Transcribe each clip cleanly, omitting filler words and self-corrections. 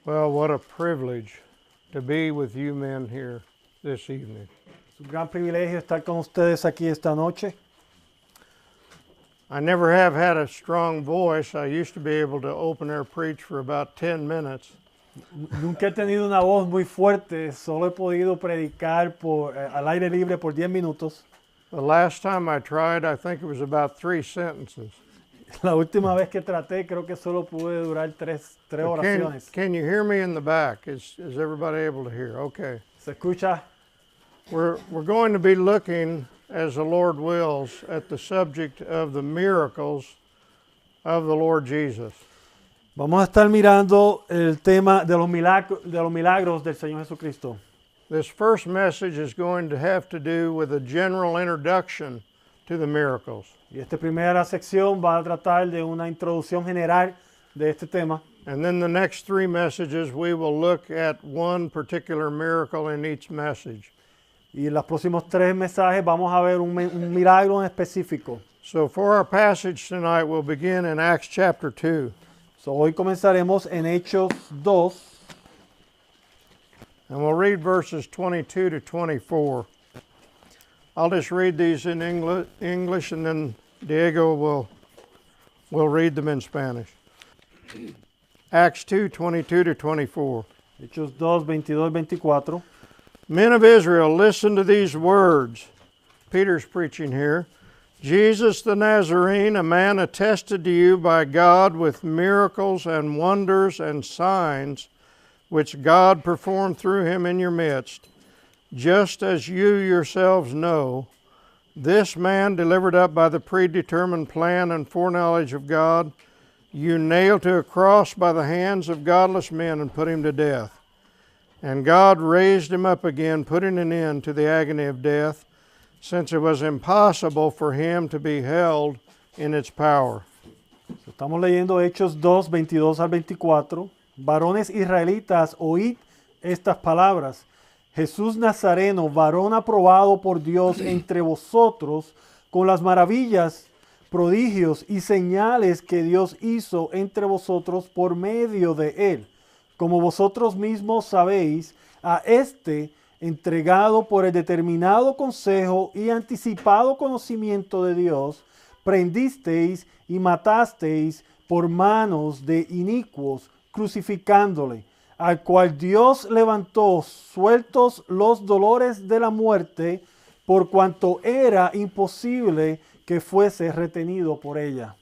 Well, what a privilege to be with you men here this evening. Es un gran privilegio estar con ustedes aquí esta noche. I never have had a strong voice. I used to be able to open air preach for about 10 minutes. Nunca he tenido una voz muy fuerte, solo he podido predicar al aire libre por 10 minutos. The last time I tried, I think it was about 3 sentences. La última vez que traté, creo que solo pude durar tres oraciones. Can you hear me in the back? Is everybody able to hear? Okay. ¿Se escucha? We're going to be looking, as the Lord wills, at the subject of the miracles of the Lord Jesus. Vamos a estar mirando el tema de los milagros del Señor Jesucristo. This first message is going to have to do with a general introduction to the miracles. Y esta primera sección va a tratar de una introducción general de este tema. And then the next 3 messages, we will look at one particular miracle in each message. Y en los próximos 3 mensajes vamos a ver un milagro en específico. So for our passage tonight, we'll begin in Acts chapter 2. So, hoy comenzaremos en Hechos 2. And we'll read verses 22 to 24. I'll just read these in English and then Diego will read them in Spanish. Acts 2, 22 to 24. Hechos 2, 22 y 24. Men of Israel, listen to these words. Peter's preaching here. Jesus the Nazarene, a man attested to you by God with miracles and wonders and signs, which God performed through him in your midst, just as you yourselves know. This man, delivered up by the predetermined plan and foreknowledge of God, you nailed to a cross by the hands of godless men and put him to death. And God raised him up again, putting an end to the agony of death, since it was impossible for him to be held in its power. Estamos leyendo Hechos 2, 22 al 24. Varones israelitas, oíd estas palabras. Jesús Nazareno, varón aprobado por Dios entre vosotros, con las maravillas, prodigios y señales que Dios hizo entre vosotros por medio de él. Como vosotros mismos sabéis, a este, entregado por el determinado consejo y anticipado conocimiento de Dios, prendisteis y matasteis por manos de inicuos, crucificándole, al cual Dios levantó sueltos los dolores de la muerte, por cuanto era imposible que fuese retenido por ella.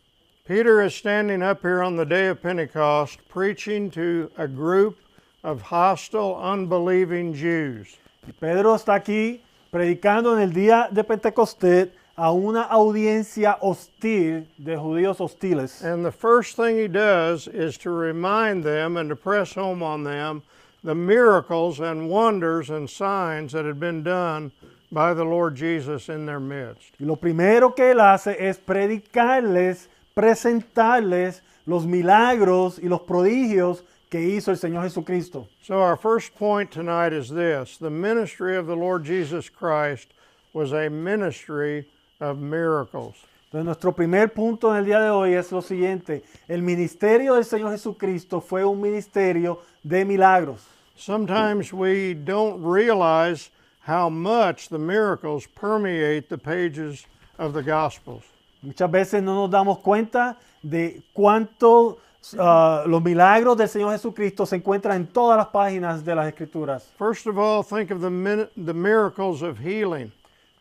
Peter is standing up here on the day of Pentecost preaching to a group of hostile, unbelieving Jews. Y Pedro está aquí predicando en el día de Pentecostés a una audiencia hostil de judíos hostiles. And the first thing he does is to remind them and to press home on them the miracles and wonders and signs that had been done by the Lord Jesus in their midst. Y lo primero que él hace es predicarles, presentarles los milagros y los prodigios que hizo el Señor Jesucristo. So our first point tonight is this: the ministry of the Lord Jesus Christ was a ministry of miracles. Entonces, nuestro primer punto en el día de hoy es lo siguiente: el ministerio del Señor Jesucristo fue un ministerio de milagros. Sometimes we don't realize how much the miracles permeate the pages of the Gospels. Muchas veces no nos damos cuenta de cuánto los milagros del Señor Jesucristo se encuentran en todas las páginas de las Escrituras. First of all, think of the miracles of healing.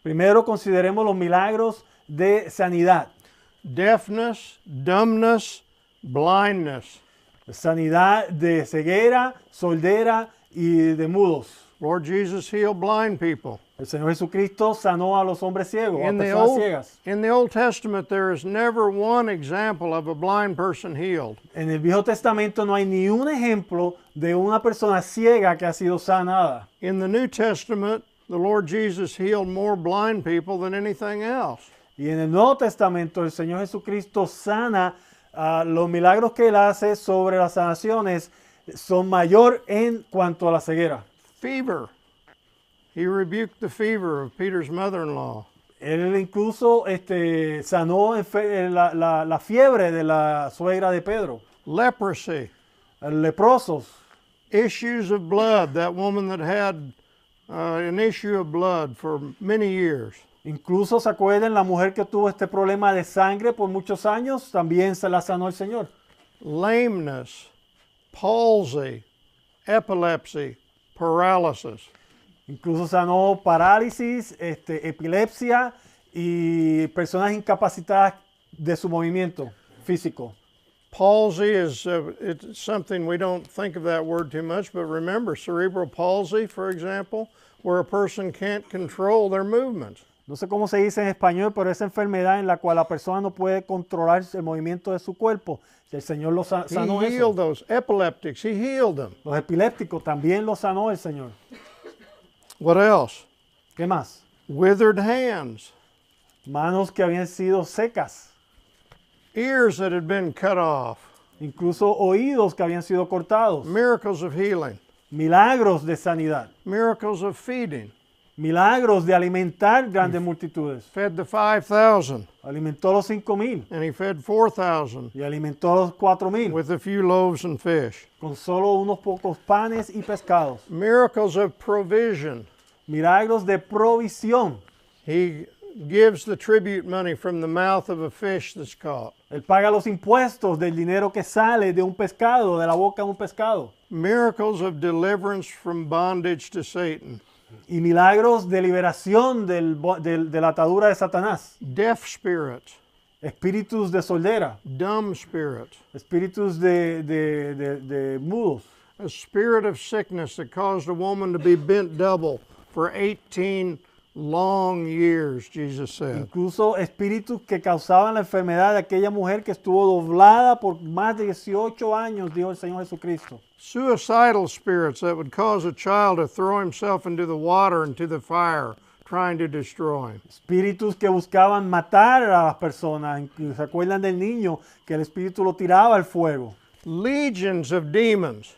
Primero consideremos los milagros de sanidad. Deafness, dumbness, blindness. Sanidad de ceguera, sordera y de mudos. Lord Jesus healed blind people. El Señor Jesucristo sanó a los hombres ciegos, a In the personas ciegas. Old Testament, there is never one example of a blind person healed. En el Viejo Testamento no hay ni un ejemplo de una persona ciega que ha sido sanada. In the New Testament, the Lord Jesus healed more blind people than anything else. Y en el Nuevo Testamento el Señor Jesucristo sana, los milagros que él hace sobre las sanaciones son mayor en cuanto a la ceguera. Fever. He rebuked the fever of Peter's mother-in-law. Él incluso sanó la fiebre de la suegra de Pedro. Leprosy. Leprosos. issues of blood, that woman that had an issue of blood for many years. Incluso se acuerdan la mujer que tuvo este problema de sangre por muchos años, también se la sanó el Señor. Lameness, palsy, epilepsy, paralysis. Incluso sanó parálisis, epilepsia y personas incapacitadas de su movimiento físico. Palsy is it's something we don't think of that word too much, but remember cerebral palsy, for example, where a person can't control their movements. No sé cómo se dice en español, pero esa enfermedad en la cual la persona no puede controlar el movimiento de su cuerpo. El Señor lo sanó He eso. healed those epileptics. He healed them. Los epilépticos también lo sanó el Señor. What else? ¿Qué más? Withered hands, Manos que habían sido secas. ears that had been cut off, Incluso oídos que habían sido cortados. miracles of healing, Milagros de sanidad. miracles of feeding. Milagros de alimentar grandes multitudes. Fed the 5,000, Alimentó a los 5,000 and he fed 4,000 y alimentó a los 4,000 with a few loaves and fish. con solo unos pocos panes y pescados. Miracles of provision. Milagros de provisión. He gives the tribute money from the mouth of a fish that's caught. Él paga los impuestos del dinero que sale de un pescado, de la boca de un pescado. Miracles of deliverance from bondage to Satan. Y milagros de liberación de la atadura de Satanás. Deaf spirits, Espíritus de soldera. dumb spirits, Espíritus de mudos. a spirit of sickness that caused a woman to be bent double for 18 long years, Jesus said. Incluso espíritus que causaban la enfermedad de aquella mujer que estuvo doblada por más de 18 años, dijo el Señor Jesucristo. Suicidal spirits that would cause a child to throw himself into the water and to the fire, trying to destroy him. Espíritus que buscaban matar a las personas. ¿Se acuerdan del niño que el espíritu lo tiraba al fuego? Legions of demons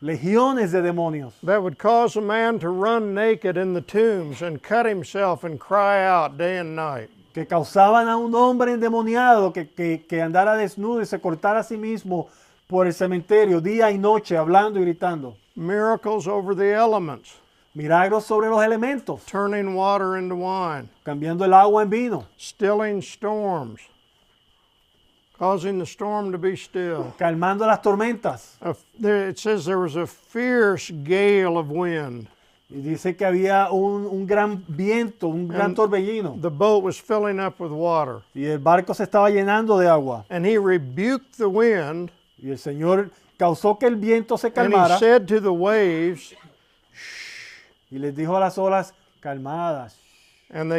Legiones de demonios that would cause a man to run naked in the tombs and cut himself and cry out day and night. que causaban a un hombre endemoniado que andara desnudo y se cortara a sí mismo por el cementerio día y noche hablando y gritando. Miracles over the elements, Milagros sobre los elementos, turning water into wine, cambiando el agua en vino, stilling storms, causing the storm to be still. calmando las tormentas. It says there was a fierce gale of wind. Y dice que había un gran viento, un gran torbellino. The boat was filling up with water. Y el barco se estaba llenando de agua. And he rebuked the wind, Y el Señor causó que el viento se and calmara he said to the waves, y les dijo a las olas, calmadas. and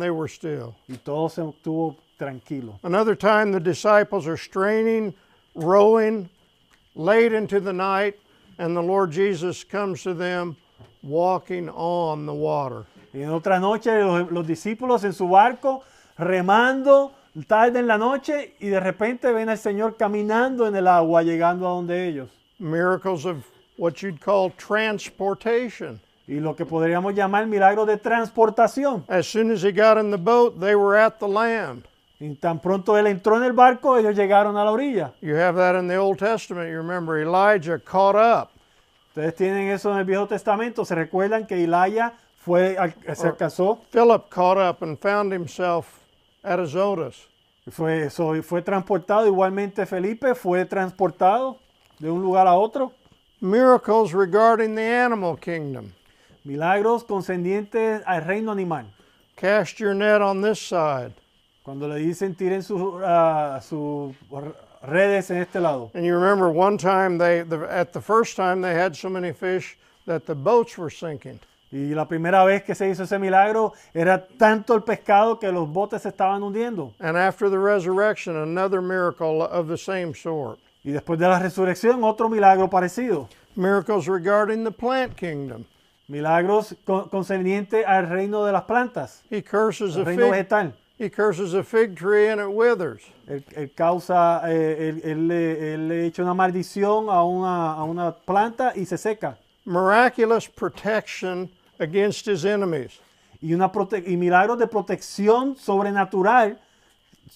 they were still. Y todo se estuvo tranquilo. Another time the disciples are straining, rowing late into the night, and the Lord Jesus comes to them walking on the water. Y en otra noche los discípulos en su barco remando tarde en la noche y de repente ven al Señor caminando en el agua llegando a donde ellos. Miracles of what you'd call transportation. Y lo que podríamos llamar milagros de transportación. As soon as he got in the boat, they were at the land. Y tan pronto él entró en el barco, ellos llegaron a la orilla. You have that in the Old Testament. You remember Elijah caught up. Ustedes tienen eso en el Viejo Testamento. Se recuerdan que Elías se alcanzó, Philip caught up and found himself at Azotus. fue transportado. Igualmente Felipe fue transportado de un lugar a otro. Miracles regarding the animal kingdom. Milagros concernientes al reino animal. Cast your net on this side. Cuando le dicen tiren sus redes en este lado. And you remember one time at the first time they had so many fish that the boats were sinking. Y la primera vez que se hizo ese milagro era tanto el pescado que los botes se estaban hundiendo. And after the resurrection, another miracle of the same sort. Y después de la resurrección, otro milagro parecido. Miracles regarding the plant kingdom. Milagros concernientes al reino de las plantas, He curses el a reino fig. vegetal. He curses a fig tree and it withers. Él le echa una maldición a una planta y se seca. Miraculous protection against his enemies. Y milagros de protección sobrenatural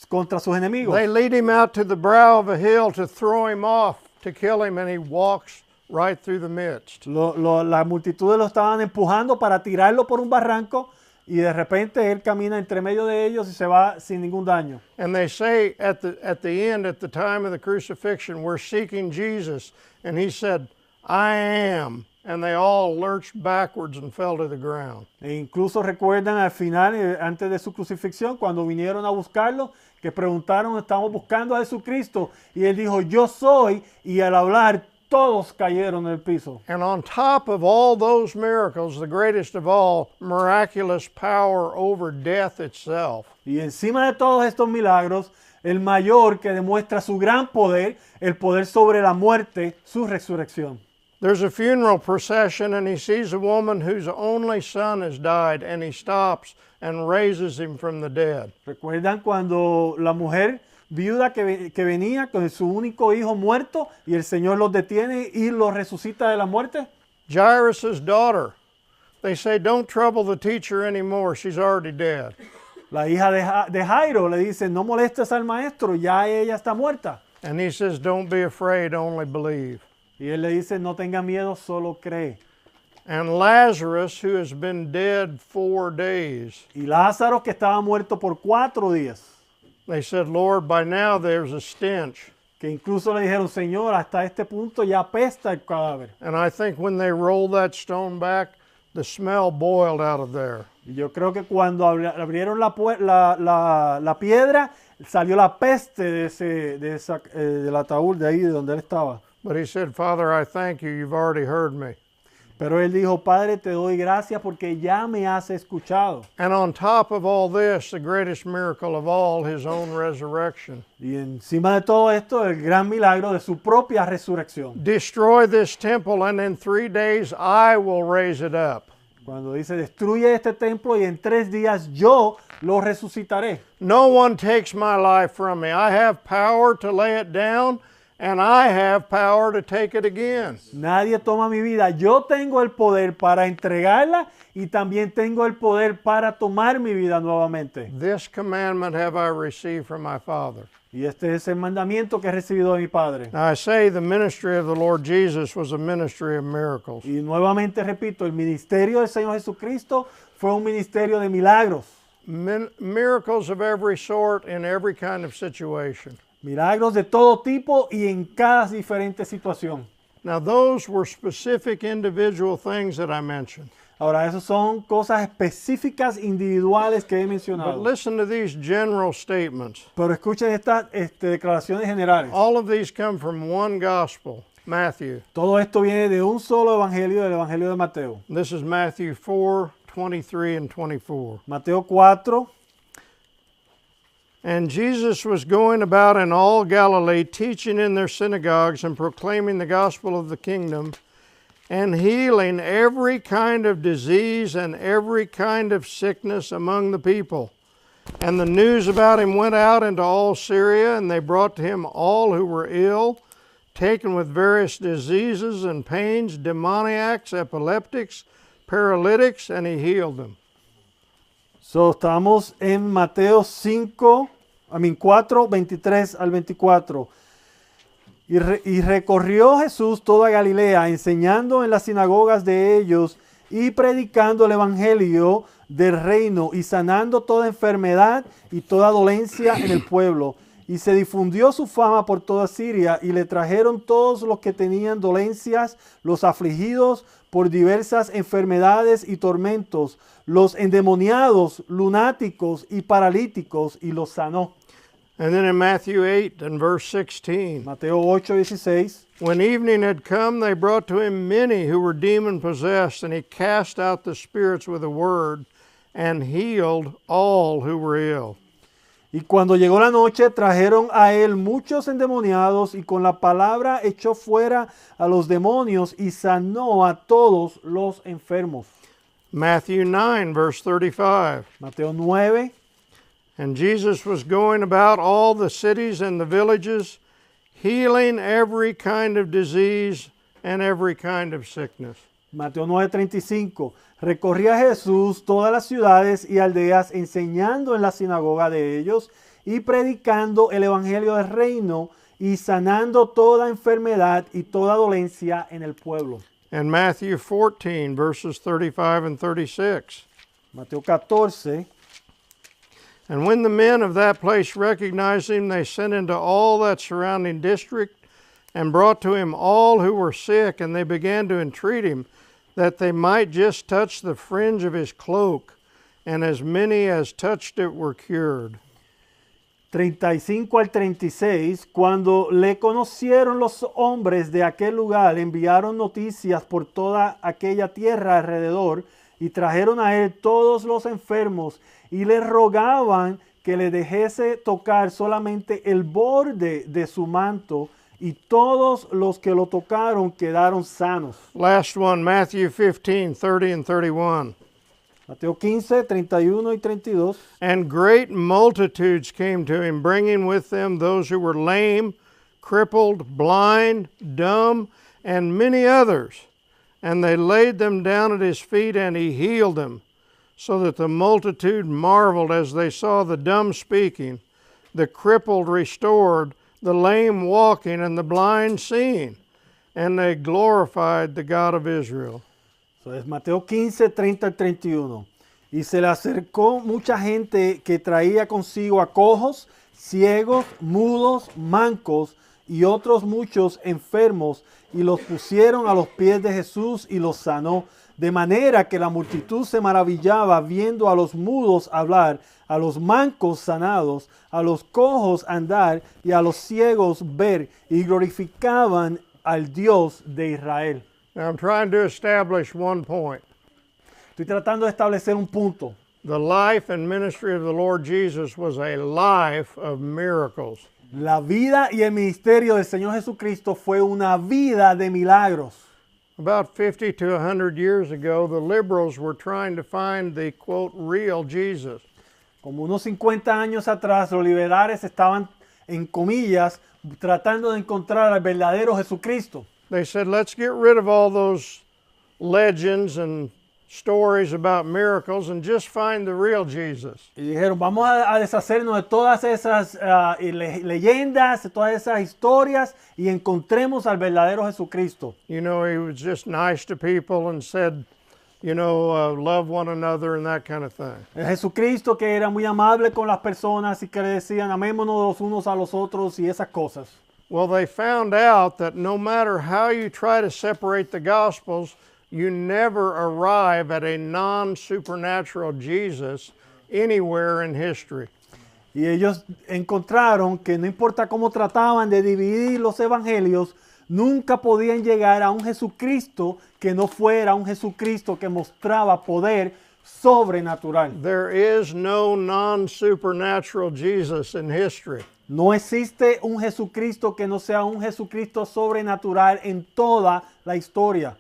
contra sus enemigos. They lead him out to the brow of a hill to throw him off, to kill him, and he walks right through the midst. Las multitudes lo estaban empujando para tirarlo por un barranco y de repente él camina entre medio de ellos y se va sin ningún daño. And they say at the end, at the time of the crucifixion, we're seeking Jesus. And he said, I am. And they all lurched backwards and fell to the ground. E incluso recuerdan al final, antes de su crucifixión, cuando vinieron a buscarlo, que preguntaron, estamos buscando a Jesucristo. Y él dijo, yo soy. Y al hablar, todos cayeron en el piso. And on top of all those miracles, the greatest of all, miraculous power over death itself. Y encima de todos estos milagros, el mayor que demuestra su gran poder, el poder sobre la muerte, su resurrección. There's a funeral procession and he sees a woman whose only son has died and he stops and raises him from the dead. ¿Recuerdan cuando la mujer viuda que venía con su único hijo muerto y el Señor los detiene y los resucita de la muerte? Jairus' daughter, they say, don't trouble the teacher anymore, she's already dead. La hija de Jairo le dice, no molestes al maestro, ya ella está muerta. And he says, don't be afraid, only believe. Y él le dice, no tenga miedo, solo cree. And Lazarus, who has been dead 4 days, Y Lázaro, que estaba muerto por 4 días, they said, Lord, by now there's a stench. que incluso le dijeron, Señor, hasta este punto ya apesta el cadáver. And I think when they rolled that stone back, the smell boiled out of there. Y yo creo que cuando abrieron la piedra, salió la peste del ataúd de ahí de donde él estaba. But he said, Father, I thank you, you've already heard me. Pero él dijo, Padre, te doy gracias porque ya me has escuchado. And on top of all this, the greatest miracle of all, his own resurrection. Y encima de todo esto, el gran milagro de su propia resurrección. Destroy this temple, and in 3 days I will raise it up. Cuando dice, destruye este templo y en 3 días yo lo resucitaré. No one takes my life from me. I have power to lay it down, and I have power to take it again. Nadie toma mi vida. Yo tengo el poder para entregarla y también tengo el poder para tomar mi vida nuevamente. This commandment have I received from my Father. Y este es el mandamiento que he recibido de mi Padre. Now I say the ministry of the Lord Jesus was a ministry of miracles. Y nuevamente repito, el ministerio del Señor Jesucristo fue un ministerio de milagros. Miracles of every sort in every kind of situation. Milagros de todo tipo y en cada diferente situación. Now those were specific individual things that I mentioned. Ahora, esas son cosas específicas, individuales que he But mencionado. listen to these general statements. Pero escuchen estas declaraciones generales. All of these come from one gospel, Matthew. Todo esto viene de un solo evangelio, del evangelio de Mateo. This is Matthew 4:23 and 24. Mateo 4. And Jesus was going about in all Galilee, teaching in their synagogues and proclaiming the gospel of the kingdom, and healing every kind of disease and every kind of sickness among the people. And the news about him went out into all Syria, and they brought to him all who were ill, taken with various diseases and pains, demoniacs, epileptics, paralytics, and he healed them. So, estamos en Mateo 4, 23 al 24. Y recorrió Jesús toda Galilea, enseñando en las sinagogas de ellos y predicando el evangelio del reino y sanando toda enfermedad y toda dolencia en el pueblo. Y se difundió su fama por toda Siria y le trajeron todos los que tenían dolencias, los afligidos por diversas enfermedades y tormentos, los endemoniados, lunáticos y paralíticos, y los sanó. And then in Matthew 8 and verse 16, Mateo 8:16. when evening had come, they brought to him many who were demon-possessed, and he cast out the spirits with a word and healed all who were ill. Y cuando llegó la noche, trajeron a él muchos endemoniados y con la palabra echó fuera a los demonios y sanó a todos los enfermos. Matthew 9 verse 35. Mateo 9. And Jesus was going about all the cities and the villages, healing every kind of disease and every kind of sickness. Mateo 9:35. Recorría Jesús todas las ciudades y aldeas, enseñando en la sinagoga de ellos y predicando el evangelio del reino y sanando toda enfermedad y toda dolencia en el pueblo. And Matthew 14, verses 35 and 36. Mateo 14. And when the men of that place recognized him, they sent into all that surrounding district and brought to him all who were sick, and they began to entreat him that they might just touch the fringe of his cloak, and as many as touched it were cured. 35 al 36, cuando le conocieron los hombres de aquel lugar, enviaron noticias por toda aquella tierra alrededor y trajeron a él todos los enfermos y le rogaban que le dejase tocar solamente el borde de su manto, y todos los que lo tocaron quedaron sanos. Last one, Matthew 15, 30 and 31. Mateo 15, 31 y 32. And great multitudes came to him, bringing with them those who were lame, crippled, blind, dumb, and many others. And they laid them down at his feet, and he healed them, so that the multitude marveled as they saw the dumb speaking, the crippled restored, the lame walking, and the blind seeing. And they glorified the God of Israel. So es Mateo 15, 30 al 31. Y se le acercó mucha gente que traía consigo a cojos, ciegos, mudos, mancos y otros muchos enfermos, y los pusieron a los pies de Jesús y los sanó. De manera que la multitud se maravillaba viendo a los mudos hablar, a los mancos sanados, a los cojos andar y a los ciegos ver, y glorificaban al Dios de Israel. Now I'm trying to establish one point. Estoy tratando de establecer un punto. The life and ministry of the Lord Jesus was a life of miracles. La vida y el ministerio del Señor Jesucristo fue una vida de milagros. About 50 to 100 years ago, the liberals were trying to find the, quote, real Jesus. Como unos 50 años atrás, los liberales estaban, en comillas, tratando de encontrar al verdadero Jesucristo. They said, let's get rid of all those legends and stories about miracles and just find the real Jesus. Y dijeron, vamos a deshacernos de todas esas leyendas, de todas esas historias, y encontremos al verdadero Jesucristo. You know, he was just nice to people and said, you know, love one another and that kind of thing. El Jesucristo que era muy amable con las personas y que le decían, amémonos los unos a los otros y esas cosas. Well, they found out that no matter how you try to separate the Gospels, you never arrive at a non-supernatural Jesus anywhere in history. Y ellos encontraron que no importa cómo trataban de dividir los evangelios, nunca podían llegar a un Jesucristo que no fuera un Jesucristo que mostraba poder sobrenatural. There is no non-supernatural Jesus in history. No existe un Jesucristo que no sea un Jesucristo sobrenatural en toda la historia.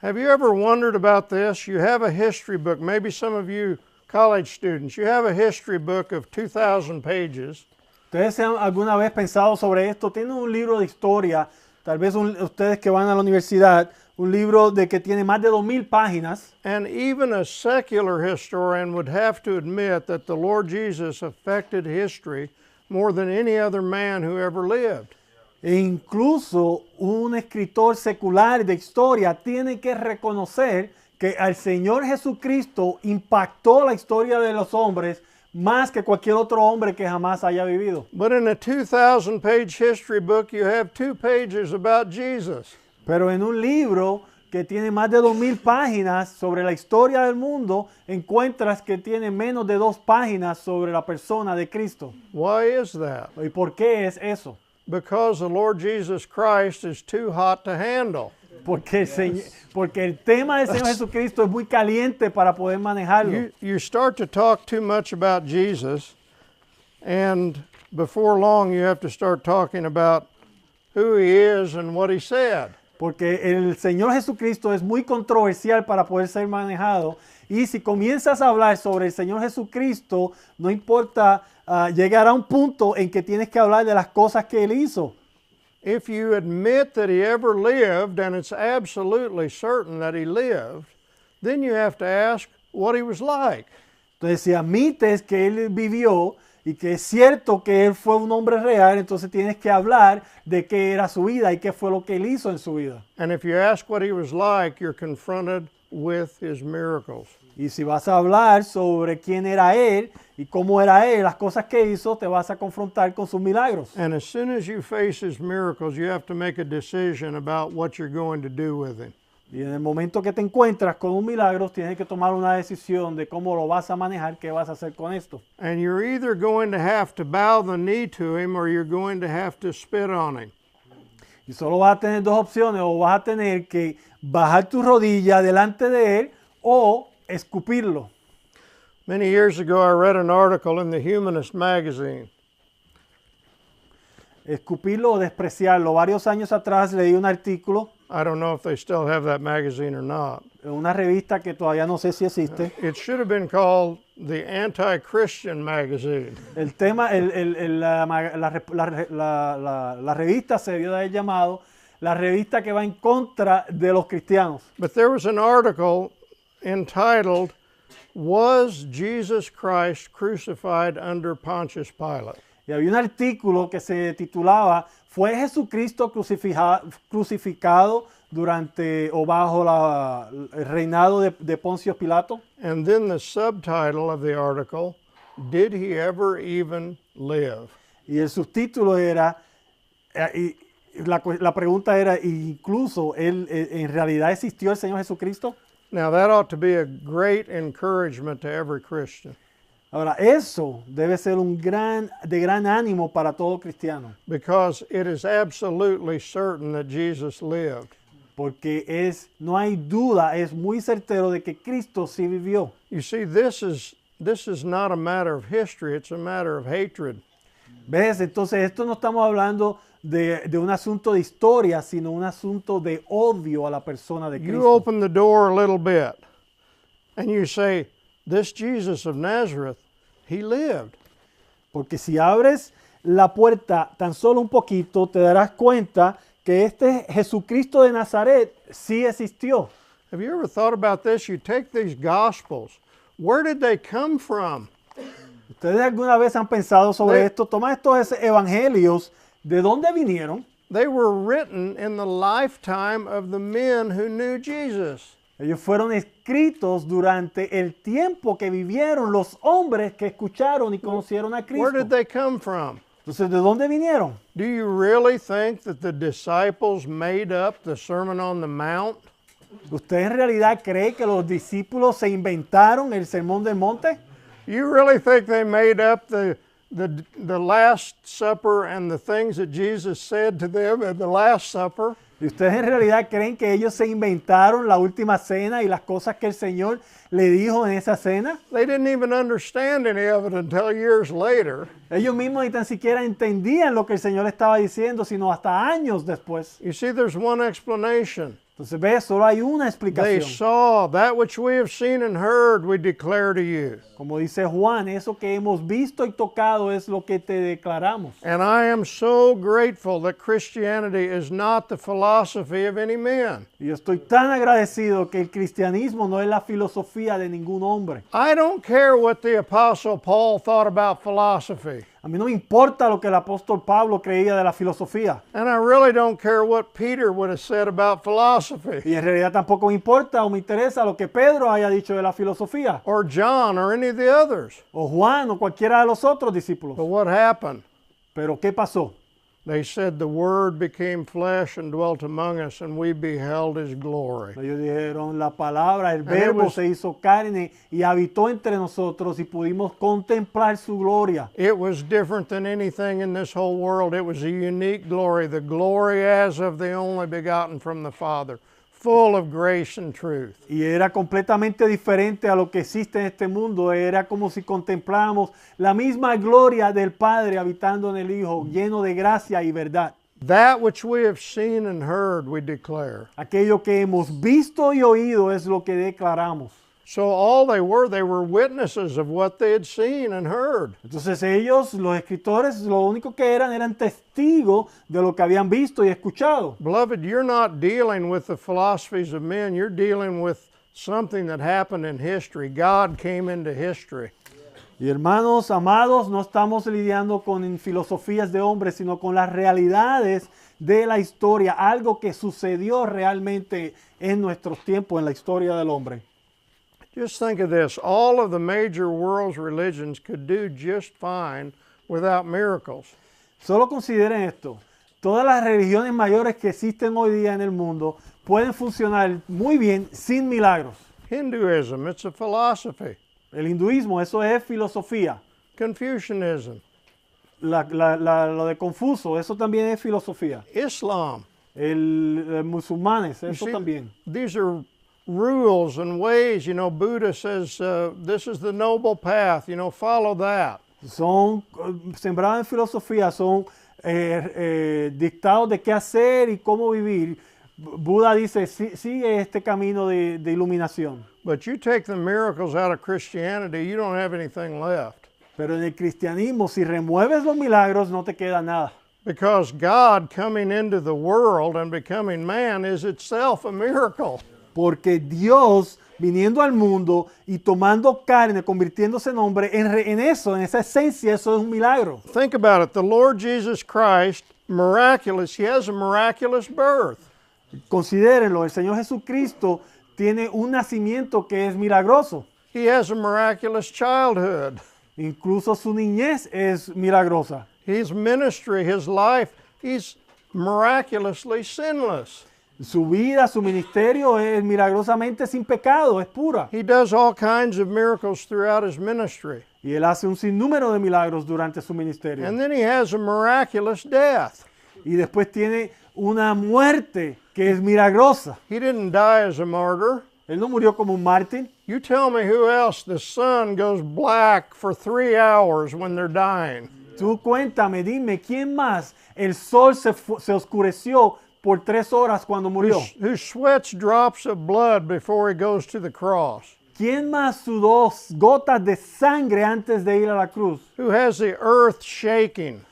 Have you ever wondered about this? You have a history book, maybe some of you college students, you have a history book of 2,000 pages. ¿Ustedes han alguna vez pensado sobre esto? Tienen un libro de historia, tal vez ustedes que van a la universidad, un libro de que tiene más de 2,000 páginas. And even a secular historian would have to admit that the Lord Jesus affected history more than any other man who ever lived. E incluso un escritor secular de historia tiene que reconocer que al Señor Jesucristo impactó la historia de los hombres más que cualquier otro hombre que jamás haya vivido. But in a 2,000-page history book, you have 2 pages about Jesus. Pero en un libro que tiene más de 2,000 páginas sobre la historia del mundo, encuentras que tiene menos de 2 páginas sobre la persona de Cristo. Why is that? ¿Y por qué es eso? Because the Lord Jesus Christ is too hot to handle. Porque el tema del Señor Jesucristo es muy caliente para poder manejarlo. You start to talk too much about Jesus, and before long you have to start talking about who he is and what he said. Porque el Señor Jesucristo es muy controversial para poder ser manejado. Y si comienzas a hablar sobre el Señor Jesucristo, no importa, llegar a un punto en que tienes que hablar de las cosas que Él hizo. If you admit that he ever lived, and it's absolutely certain that he lived, then you have to ask what he was like. Entonces, si admites que Él vivió y que es cierto que él fue un hombre real, entonces tienes que hablar de qué era su vida y qué fue lo que él hizo en su vida. And if you ask what he was like, you're confronted with his miracles. Y si vas a hablar sobre quién era él y cómo era él, las cosas que hizo, te vas a confrontar con sus milagros. And as soon as you face his miracles, you have to make a decision about what you're going to do with him. Y en el momento que te encuentras con un milagro, tienes que tomar una decisión de cómo lo vas a manejar, qué vas a hacer con esto. And you're either going to have to bow the knee to him or you're going to have to spit on him. Y solo vas a tener dos opciones, o vas a tener que bajar tu rodilla delante de él o escupirlo. Many years ago, I read an article in the Humanist magazine. Escupirlo o despreciarlo. Varios años atrás leí un artículo I don't know if they still have that magazine or not. en una revista que todavía no sé si existe. It should have been called the Anti-Christian Magazine. El tema, la revista se debió de haber llamado la revista que va en contra de los cristianos. But there was an article entitled, "Was Jesus Christ Crucified Under Pontius Pilate?" Y había un artículo que se titulaba ¿Fue Jesucristo crucificado durante o bajo el reinado de Poncio Pilato? And then the subtitle of the article, "Did he ever even live?" Y el subtítulo era, y la pregunta era, incluso, ¿en realidad existió el Señor Jesucristo? Now that ought to be a great encouragement to every Christian, Ahora, eso debe ser de gran ánimo para todo cristiano, because it is absolutely certain that Jesus lived. porque no hay duda, es muy certero de que Cristo sí vivió. You see, this is not a matter of history, it's a matter of hatred. ¿Ves? Entonces, esto no estamos hablando de un asunto de historia, sino un asunto de odio a la persona de You Cristo. open the door a little bit and you say, "This Jesus of Nazareth, he lived." Porque si abres la puerta tan solo un poquito, te darás cuenta que este Jesucristo de Nazaret sí existió. Have you ever thought about this? You take these Gospels, where did they come from? ¿Ustedes alguna vez han pensado sobre Sí. esto? Toma estos evangelios, ¿de dónde vinieron? They were written in the lifetime of the men who knew Jesus. Ellos fueron escritos durante el tiempo que vivieron los hombres que escucharon y conocieron a Where Cristo. did they come from? Entonces, ¿de dónde vinieron? Do you really think that the disciples made up the Sermon on the Mount? ¿Usted en realidad cree que los discípulos se inventaron el Sermón del Monte? You really think they made up the Last Supper and the things that Jesus said to them at the Last Supper? ¿Y ustedes en realidad creen que ellos se inventaron la última cena y las cosas que el Señor le dijo en esa cena? They didn't even understand any of it until years later. Ellos mismos ni tan siquiera entendían lo que el Señor estaba diciendo, sino hasta años después. You see, there's one explanation. Entonces, ves, solo hay una They explicación. saw that which we have seen and heard, we declare to you. Como dice Juan, eso que hemos visto y tocado es lo que te declaramos. And I am so grateful that Christianity is not the philosophy of any man. Y yo estoy tan agradecido que el cristianismo no es la filosofía de ningún hombre. I don't care what the Apostle Paul thought about philosophy. A mí no me importa lo que el apóstol Pablo creía de la filosofía. And I really don't care what Peter would have said about philosophy, Y en realidad tampoco me importa o me interesa lo que Pedro haya dicho de la filosofía. or John, or any of the others. O Juan o cualquiera de los otros discípulos. But what happened? Pero ¿qué pasó? They said the Word became flesh and dwelt among us, and we beheld His glory. Ellos dijeron la palabra, el it verbo was- se hizo carne y habitó entre nosotros y pudimos contemplar su gloria. It was different than anything in this whole world. It was a unique glory, the glory as of the only begotten from the Father, full of grace and truth. Y era completamente diferente a lo que existe en este mundo. Era como si contempláramos la misma gloria del Padre habitando en el Hijo, lleno de gracia y verdad. That which we have seen and heard, we declare. Aquello que hemos visto y oído es lo que declaramos. So all they were witnesses of what they had seen and heard. Entonces ellos, los escritores, lo único que eran testigos de lo que habían visto y escuchado. Beloved, you're not dealing with the philosophies of men. You're dealing with something that happened in history. God came into history. Y hermanos amados, no estamos lidiando con filosofías de hombres, sino con las realidades de la historia, algo que sucedió realmente en nuestros tiempos, en la historia del hombre. Just think of this. All of the major world's religions could do just fine without miracles. Solo consideren esto. Todas las religiones mayores que existen hoy día en el mundo pueden funcionar muy bien sin milagros. Hinduism, it's a philosophy. El hinduismo, eso es filosofía. Confucianism, Lo de Confucio, eso también es filosofía. Islam. Musulmanes, You eso see, también. these are rules and ways. You know, Buddha says this is the noble path. You know, follow that. Son sembrados en filosofía, son dictados de qué hacer y cómo vivir. Buda dice, sigue este camino de iluminación. But you take the miracles out of Christianity, you don't have anything left. Pero en el cristianismo, si remueves los milagros, no te queda nada. Because God coming into the world and becoming man is itself a miracle. Porque Dios viniendo al mundo y tomando carne, convirtiéndose en hombre, en eso, en esa esencia, eso es un milagro. Think about it. The Lord Jesus Christ, miraculous, he has a miraculous birth. Considérenlo, el Señor Jesucristo tiene un nacimiento que es milagroso. He has a miraculous childhood. Incluso su niñez es milagrosa. His ministry, his life, he's miraculously sinless. Su vida, su ministerio es milagrosamente sin pecado, es pura. He does all kinds of miracles throughout his ministry. Y él hace un sinnúmero de milagros durante su ministerio. And then he has a miraculous death. Y después tiene una muerte que es milagrosa. He didn't die as a martyr. Él no murió como un mártir. You tell me who else the sun goes black for 3 hours when they're dying. Tú cuéntame, dime, ¿quién más? El sol se oscureció por 3 horas cuando murió. Who sweats drops of blood before he goes to the cross. ¿Quién más sudó gotas de sangre antes de ir a la cruz? Who has the earth shaking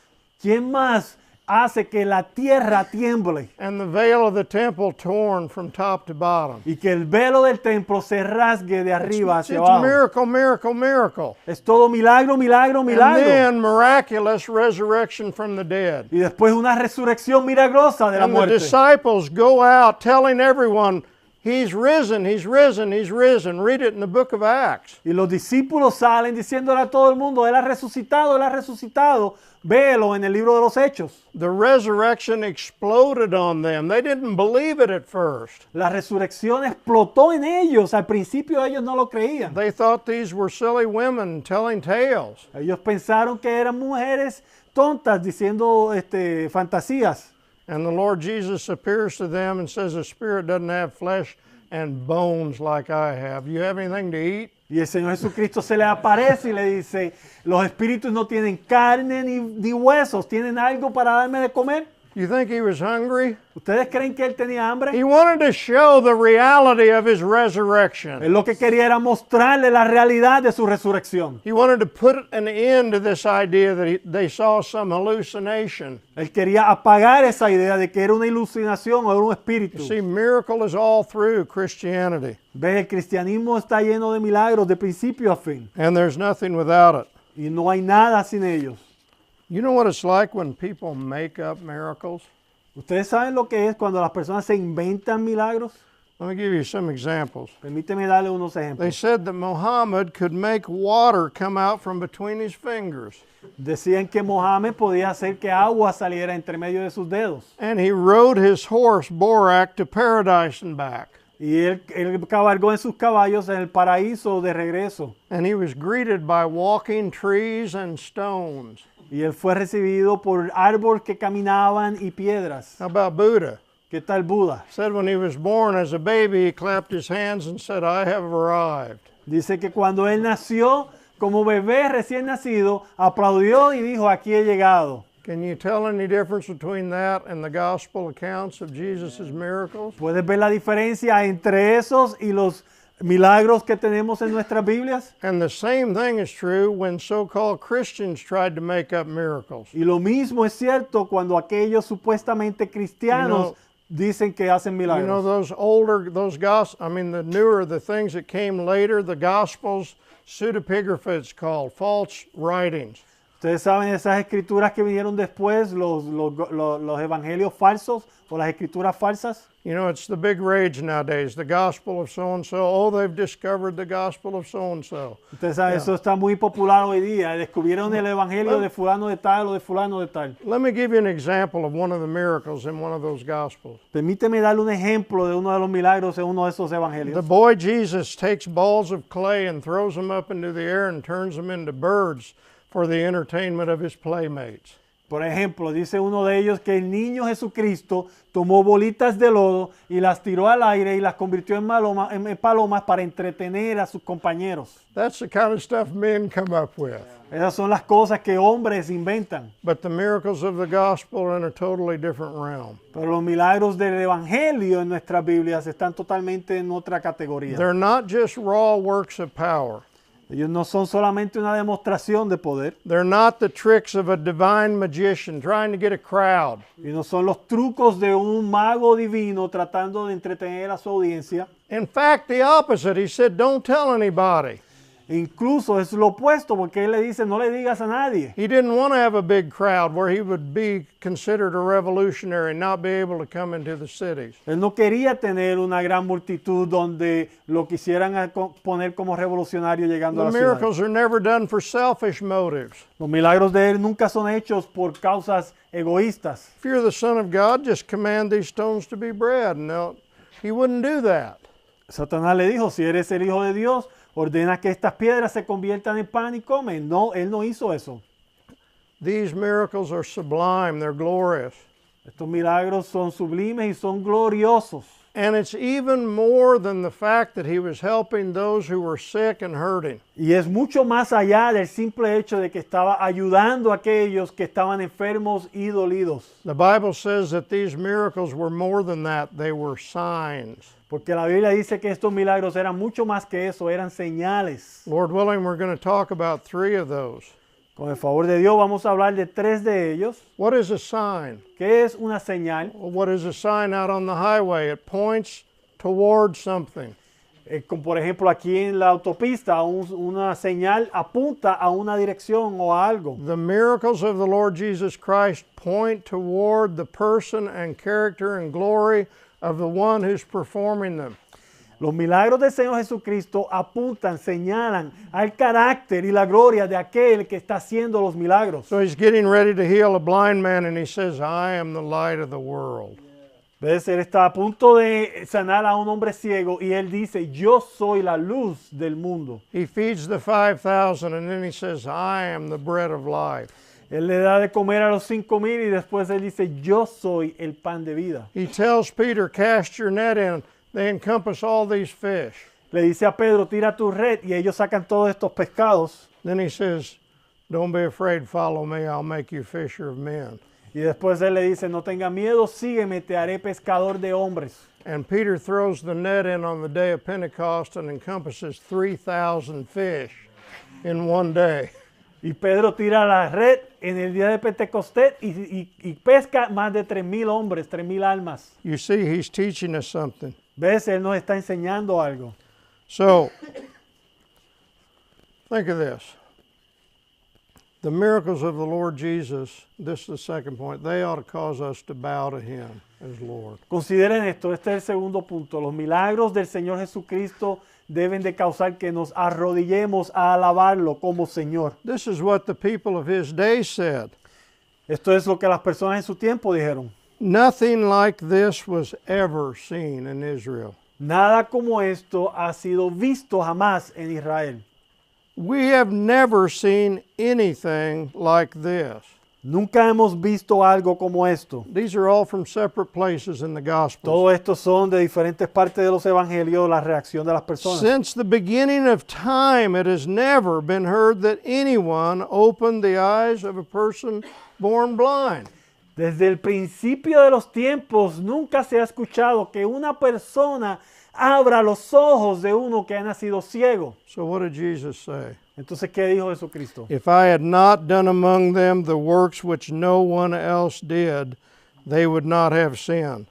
¿Quién más hace que la tierra tiemble and the veil of the temple torn from top to bottom? y que el velo del templo se rasgue de arriba It's hacia a abajo? miracle, miracle, miracle. Es todo milagro, milagro, And milagro. then miraculous resurrection from the dead. Y después una resurrección milagrosa de la And the muerte. disciples go out telling everyone, he's risen, he's risen, he's risen. Read it in the book of Acts. Y los discípulos salen diciéndole a todo el mundo, Él ha resucitado, Él ha resucitado. Véelo en el libro de los Hechos. The resurrection exploded on them. They didn't believe it at first. La resurrección explotó en ellos. Al principio ellos no lo creían. They thought these were silly women telling tales. Ellos pensaron que eran mujeres tontas diciendo fantasías. And the Lord Jesus appears to them and says, the Spirit doesn't have flesh and bones like I have. You have anything to eat? Y el Señor Jesucristo se le aparece y le dice, los espíritus no tienen carne ni huesos, ¿tienen algo para darme de comer? You think he was hungry? ¿Ustedes creen que él tenía hambre? He wanted to show the reality of his resurrection. Él lo que quería era mostrarle la realidad de su resurrección. He wanted to put an end to this idea that they saw some hallucination. Él quería apagar esa idea de que era una iluminación o era un espíritu. You see, miracle is all through Christianity. Ve, el cristianismo está lleno de milagros de principio a fin. And there's nothing without it. Y no hay nada sin ellos. You know what it's like when people make up miracles? ¿Ustedes saben lo que es cuando las personas se inventan milagros? Let me give you some examples. Permíteme darle unos They ejemplos. said that Muhammad could make water come out from between his fingers. Decían que Mohammed podía hacer que agua saliera entre medio de sus dedos. And he rode his horse Borak to paradise and back. Y él cabalgó en sus caballos en el paraíso de regreso. And he was greeted by walking trees and stones. Y él fue recibido por árboles que caminaban y piedras. How about Buddha? ¿Qué tal Buda? Said when he was born as a baby, he clapped his hands and said, I have arrived. Dice que cuando él nació, como bebé recién nacido, aplaudió y dijo, aquí he llegado. Can you tell any difference between that and the gospel accounts of Jesus' miracles? ¿Puedes ver la diferencia entre esos y los milagros que tenemos en nuestras Biblias? And the same thing is true when so-called Christians tried to make up miracles. Y lo mismo es cierto cuando aquellos supuestamente cristianos dicen que hacen You know, milagros. the newer, the things that came later, the Gospels, pseudepigrapha it's called, false writings. Ustedes saben esas escrituras que vinieron después, los evangelios falsos o las escrituras falsas. You know, it's the big rage nowadays, the gospel of so-and-so. Oh, they've discovered the gospel of so-and-so. Ustedes saben, eso está muy popular hoy día. Descubrieron el evangelio de fulano de tal o de fulano de tal. Let me give you an example of one of the miracles in one of those gospels. Permíteme darle un ejemplo de uno de los milagros en uno de esos The evangelios. boy Jesus takes balls of clay and throws them up into the air and turns them into birds for the entertainment of his playmates. Por ejemplo, dice uno de ellos que el niño Jesucristo tomó bolitas de lodo y las tiró al aire y las convirtió en palomas para entretener a sus compañeros. That's the kind of stuff men come up with. Esas son las cosas que hombres inventan. But the miracles of the gospel are in a totally different realm. Pero los milagros del evangelio en nuestras Biblias están totalmente en otra categoría. They're not just raw works of power. Ellos no son solamente una demostración de poder They're not the tricks of a divine magician trying to get a crowd. y no son los trucos de un mago divino tratando de entretener a su audiencia. In fact, the opposite. He said, don't tell anybody. Incluso es lo opuesto porque él le dice no le digas a nadie. He didn't want to have a big crowd where he would be considered a revolutionary and not be able to come into the cities. Él no quería tener una gran multitud donde lo quisieran poner como revolucionario llegando a The la ciudad. miracles are never done for selfish motives. Los milagros de él nunca son hechos por causas egoístas. If you're the Son of God, just command these stones to be bread. No, he wouldn't do that. Satanás le dijo, si eres el Hijo de Dios, ordena que estas piedras se conviertan en pan y comen. No, él no hizo eso. These miracles are sublime, they're glorious. Estos milagros son sublimes y son gloriosos. And it's even more than the fact that he was helping those who were sick and hurting. Y es mucho más allá del simple hecho de que estaba ayudando a aquellos que estaban enfermos y dolidos. The Bible says that these miracles were more than that, they were signs. Porque la Biblia dice que estos milagros eran mucho más que eso, eran señales. Lord willing, we're going to talk about 3 of those. Con el favor de Dios vamos a hablar de 3 de ellos. What is a sign? ¿Qué es una señal? Well, what is a sign out on the highway? It points toward something. Como por ejemplo aquí en la autopista, una señal apunta a una dirección o a algo. The miracles of the Lord Jesus Christ point toward the person and character and glory of the one who's performing them. Los milagros del Señor Jesucristo apuntan, señalan al carácter y la gloria de aquel que está haciendo los milagros. So he's getting ready to heal a blind man and he says, I am the light of the world. ¿Ves? Él está a punto de sanar a un hombre ciego y él dice, yo soy la luz del mundo. He feeds the 5,000 and then he says, I am the bread of life. Él le da de comer a los 5,000 y después él dice, yo soy el pan de vida. He tells Peter, cast your net in. They encompass all these fish. Le dice a Pedro, tira tu red y ellos sacan todos estos pescados. Then he says, don't be afraid, follow me, I'll make you fisher of men. Y después él le dice, no tenga miedo, sígueme, te haré pescador de hombres. And Peter throws the net in on the day of Pentecost and encompasses 3,000 fish in one day. Y Pedro tira la red en el día de Pentecostés y pesca más de 3,000 hombres, 3,000 almas. You see, he's teaching us something. ¿Ves? Él nos está enseñando algo. So, think of this. The miracles of the Lord Jesus, this is the second point, they ought to cause us to bow to him as Lord. Consideren esto, este es el segundo punto. Los milagros del Señor Jesucristo deben de causar que nos arrodillemos a alabarlo como Señor. This is what the people of his day said. Esto es lo que las personas en su tiempo dijeron. Nothing like this was ever seen in Israel. Nada como esto ha sido visto jamás en Israel. We have never seen anything like this. Nunca hemos visto algo como esto. These are all from separate places in the Gospels. Todo esto son de diferentes partes de los evangelios, la reacción de las personas. Since the beginning of time, it has never been heard that anyone opened the eyes of a person born blind. Desde el principio de los tiempos nunca se ha escuchado que una persona abra los ojos de uno que ha nacido ciego. So what did Jesus say? Entonces, ¿qué dijo Jesucristo? If I had not done among them the works which no one else did, they would not have sinned.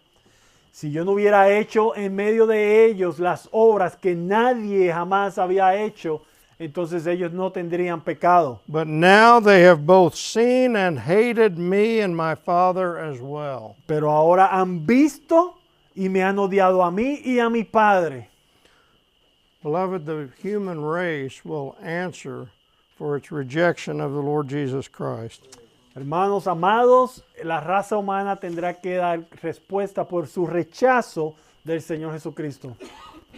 Si yo no hubiera hecho en medio de ellos las obras que nadie jamás había hecho, entonces ellos no tendrían pecado. But now they have both seen and hated me and my Father as well. Pero ahora han visto y me han odiado a mí y a mi Padre. Beloved, the human race will answer for its rejection of the Lord Jesus Christ. Hermanos amados, la raza humana tendrá que dar respuesta por su rechazo del Señor Jesucristo.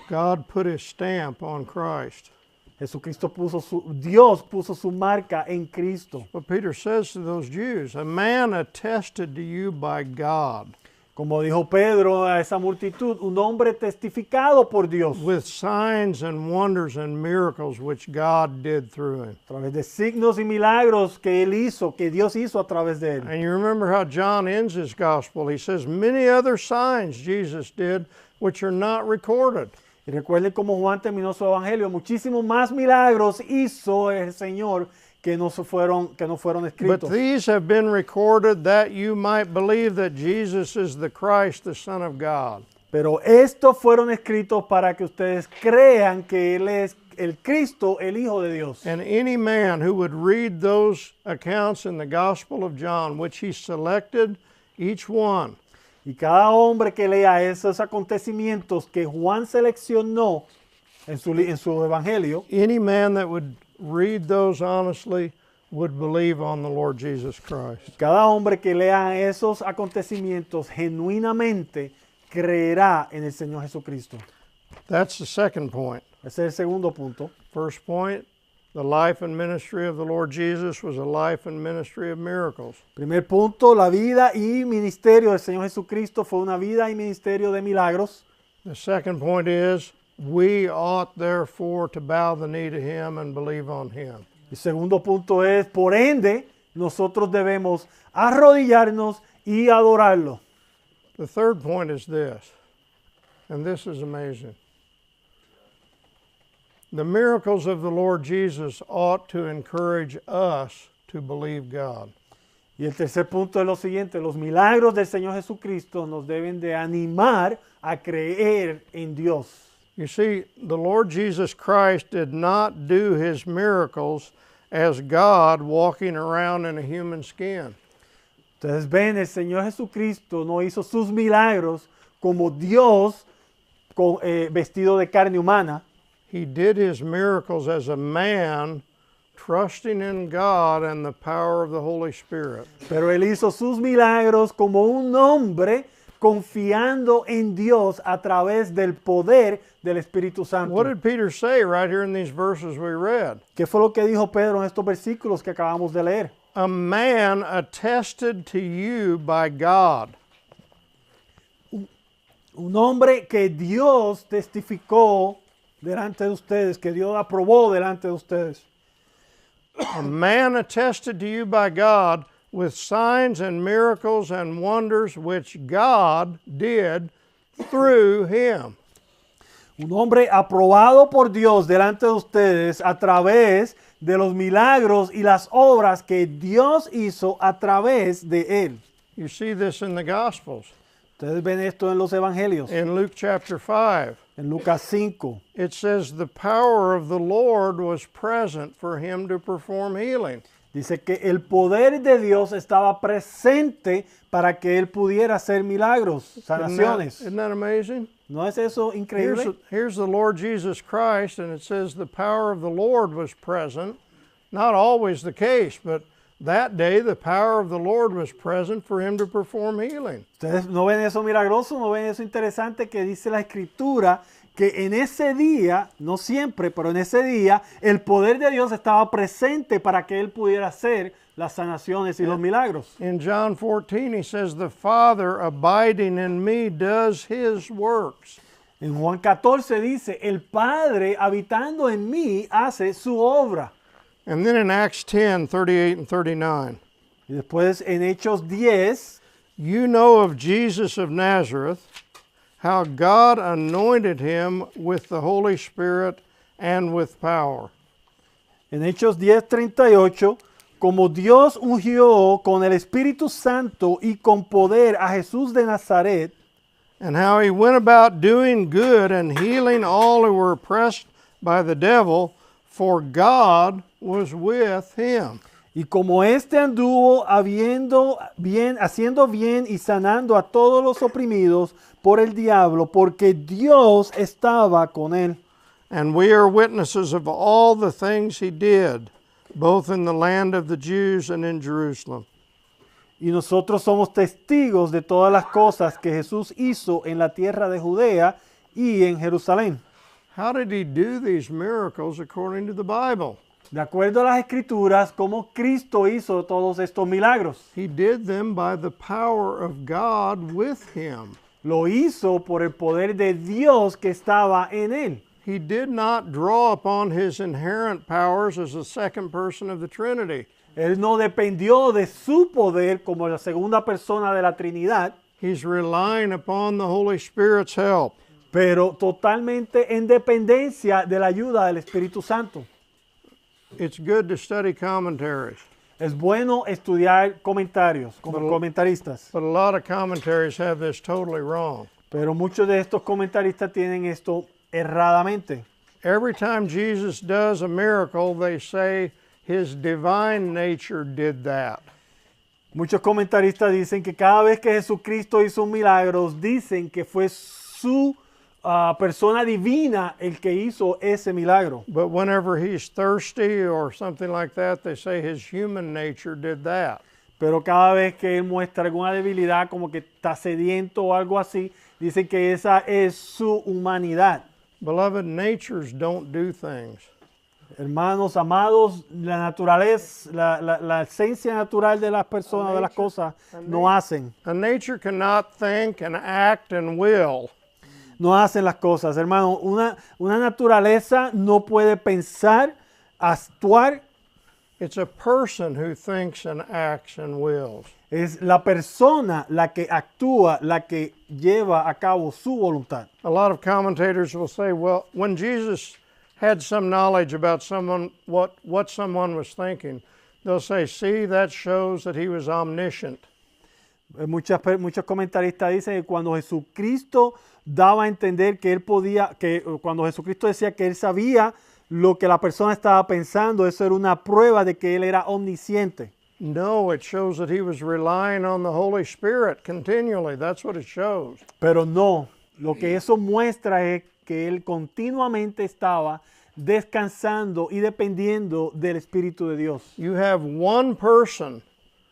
God put his stamp on Christ. Dios puso su marca en Cristo. What Peter says to those Jews, a man attested to you by God Como dijo Pedro a esa multitud, un hombre testificado por Dios with signs and wonders and miracles which God did through him. a través de signos y milagros que él hizo, que Dios hizo a través de él. And you remember how John ends his gospel. He says, many other signs Jesus did which are not recorded. Y recuerden cómo Juan terminó su evangelio, muchísimos más milagros hizo el Señor que no fueron But escritos. these have been recorded that you might believe that Jesus is the Christ, the Son of God. Pero estos fueron escritos para que ustedes crean que Él es el Cristo, el Hijo de Dios. And any man who would read those accounts in the Gospel of John, which he selected, each one, Y cada hombre que lea esos acontecimientos que Juan seleccionó en su evangelio, any man that would read those honestly would believe on the Lord Jesus Christ. cada hombre que lea esos acontecimientos genuinamente creerá en el Señor Jesucristo. That's the second point. Ese es el segundo punto. First point, the life and ministry of the Lord Jesus was a life and ministry of miracles. Primer punto, la vida y ministerio del Señor Jesucristo fue una vida y ministerio de milagros. The second point is, we ought therefore to bow the knee to him and believe on him. El segundo punto es, por ende, nosotros debemos arrodillarnos y adorarlo. The third point is this, and this is amazing. The miracles of the Lord Jesus ought to encourage us to believe God. Y el tercer punto es lo siguiente, los milagros del Señor Jesucristo nos deben de animar a creer en Dios. You see, the Lord Jesus Christ did not do his miracles as God walking around in a human skin. Ustedes ven, el Señor Jesucristo no hizo sus milagros como Dios vestido de carne humana. He did his miracles as a man trusting in God and the power of the Holy Spirit. Pero él hizo sus milagros como un hombre confiando en Dios a través del poder del Espíritu Santo. What did Peter say right here in these verses we read? ¿Qué fue lo que dijo Pedro en estos versículos que acabamos de leer? A man attested to you by God. Un hombre que Dios testificó delante de ustedes, que Dios aprobó delante de ustedes. A man attested to you by God with signs and miracles and wonders which God did through him. Un hombre aprobado por Dios delante de ustedes a través de los milagros y las obras que Dios hizo a través de él. You see this in the Gospels. Ustedes ven esto en los evangelios. In Luke chapter 5, En Lucas 5 it says the power of the Lord was present for him to perform healing. dice que el poder de Dios estaba presente para que él pudiera hacer milagros, sanaciones. Isn't that amazing? ¿No es eso increíble? Here's the Lord Jesus Christ, and it says the power of the Lord was present. Not always the case, but that day the power of the Lord was present for him to perform healing. Ustedes no ven eso milagroso, no ven eso interesante que dice la Escritura, que en ese día, no siempre, pero en ese día, el poder de Dios estaba presente para que él pudiera hacer las sanaciones y los milagros. In John 14, he says, the Father abiding in me does his works. En Juan 14 dice, el Padre habitando en mí hace su obra. And then in Acts 10, 38 and 39, Y después en Hechos 10, you know of Jesus of Nazareth, how God anointed him with the Holy Spirit and with power. en Hechos 10:38, como Dios ungió con el Espíritu Santo y con poder a Jesús de Nazaret, and how he went about doing good and healing all who were oppressed by the devil, for God was with him. Y como éste anduvo haciendo bien y sanando a todos los oprimidos por el diablo, porque Dios estaba con él. And we are witnesses of all the things he did, both in the land of the Jews and in Jerusalem. Y nosotros somos testigos de todas las cosas que Jesús hizo en la tierra de Judea y en Jerusalén. How did he do these miracles according to the Bible? De acuerdo a las Escrituras, ¿cómo Cristo hizo todos estos milagros? He did them by the power of God with him. Lo hizo por el poder de Dios que estaba en él. He did not draw upon his inherent powers as the second person of the Trinity. Él no dependió de su poder como la segunda persona de la Trinidad, He's relying upon the Holy Spirit's help. pero totalmente en dependencia de la ayuda del Espíritu Santo. It's good to study commentaries, Es bueno estudiar comentarios como Pero- comentaristas, but a lot of commentaries have this totally wrong. pero muchos de estos comentaristas tienen esto erradamente. Every time Jesus does a miracle, they say his divine nature did that. Muchos comentaristas dicen que cada vez que Jesucristo hizo un milagro, dicen que fue su persona divina el que hizo ese milagro. But whenever he's thirsty or something like that, they say his human nature did that. Pero cada vez que él muestra alguna debilidad, como que está sediento o algo así, dicen que esa es su humanidad. Beloved, natures don't do things. Hermanos amados, la naturaleza, la esencia natural de las personas, de las cosas, no hacen. A nature cannot think and act and will. No hacen las cosas, hermano. Una naturaleza no puede pensar, actuar. It's a person who thinks and acts and wills. Es la persona la que actúa, la que lleva a cabo su voluntad. A lot of commentators will say, well, when Jesus had some knowledge about someone, what someone was thinking, they'll say, see, that shows that he was omniscient. Muchos comentaristas dicen que cuando Jesucristo daba a entender que él podía, cuando Jesucristo decía que él sabía lo que la persona estaba pensando, eso era una prueba de que él era omnisciente. No, it shows that he was relying on the Holy Spirit continually. That's what it shows. Pero no, lo que eso muestra es que él continuamente estaba descansando y dependiendo del Espíritu de Dios. You have one person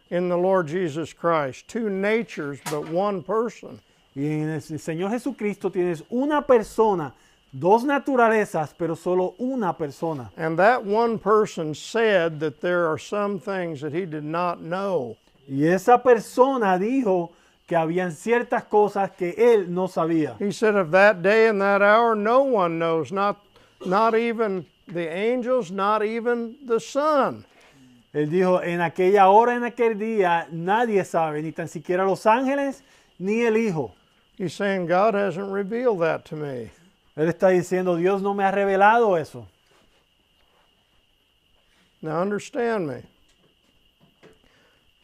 in the Lord Jesus Christ, two natures, but one person. Y en el Señor Jesucristo tienes una persona, dos naturalezas, pero solo una persona. And that one person said that there are some things that he did not know. Y esa persona dijo que habían ciertas cosas que él no sabía. He said, of that day and that hour, no one knows, not even the angels, not even the Son. Él dijo, en aquella hora, en aquel día, nadie sabe, ni tan siquiera los ángeles, ni el Hijo. He's saying, God hasn't revealed that to me. Él está diciendo, Dios no me ha revelado eso. Now understand me.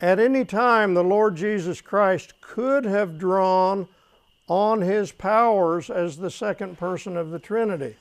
At any time, the Lord Jesus Christ could have drawn on his powers as the second person of the Trinity.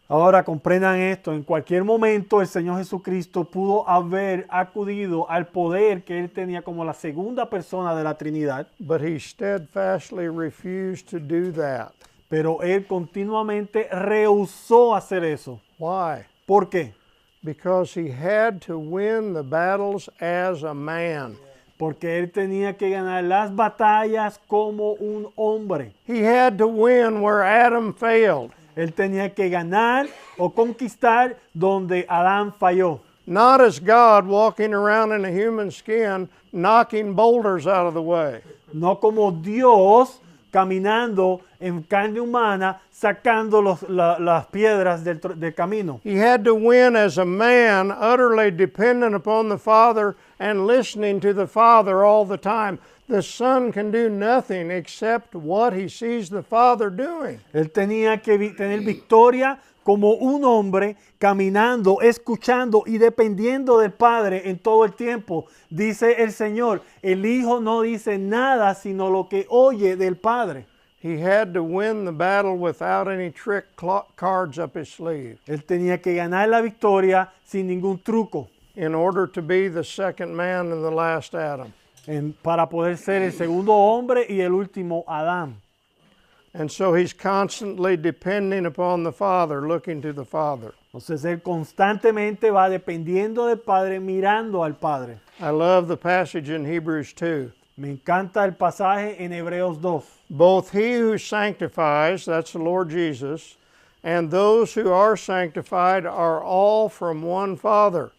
Ahora comprendan esto, en cualquier momento el Señor Jesucristo pudo haber acudido al poder que él tenía como la segunda persona de la Trinidad, But he steadfastly refused to do that. pero él continuamente rehusó hacer eso. Why? ¿Por qué? Because he had to win the battles as a man. Porque él tenía que ganar las batallas como un hombre. He had to win where Adam failed. Él tenía que ganar o conquistar donde Adán falló. Not as God walking around in a human skin, knocking boulders out of the way. No como Dios caminando en carne humana, sacando las piedras del camino. He had to win as a man, utterly dependent upon the Father and listening to the Father all the time. The Son can do nothing except what he sees the Father doing. Él tenía que tener victoria como un hombre, caminando, escuchando y dependiendo del Padre en todo el tiempo. Dice el Señor, el Hijo no dice nada sino lo que oye del Padre. He had to win the battle without any cards up his sleeve Él tenía que ganar la victoria sin ningún truco in order to be the second man and the last Adam. para poder ser el segundo hombre y el último Adán. And so he's constantly depending upon the Father, looking to the Father. Entonces él constantemente va dependiendo del Padre, mirando al Padre. I love the passage in Hebrews 2. Me encanta el pasaje en Hebreos 2. Both he who sanctifies, that's the Lord Jesus, and those who are sanctified are all from one Father.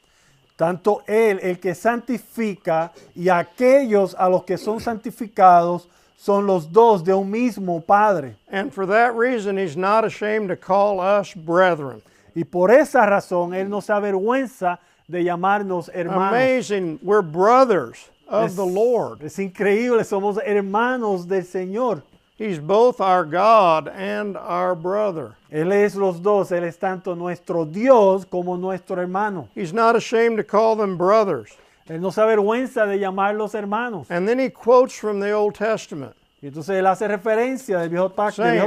Tanto él, el que santifica, y aquellos a los que son santificados, son los dos de un mismo Padre. And for that reason, he's not ashamed to call us brethren. Y por esa razón, él no se avergüenza de llamarnos hermanos. Amazing, we're brothers of the Lord. Es increíble, somos hermanos del Señor. He's both our God and our brother. Él es los dos, él es tanto nuestro Dios como nuestro hermano. He's not ashamed to call them brothers. Él no se avergüenza de llamarlos hermanos. And then he quotes from the Old Testament. Y entonces él hace referencia del Viejo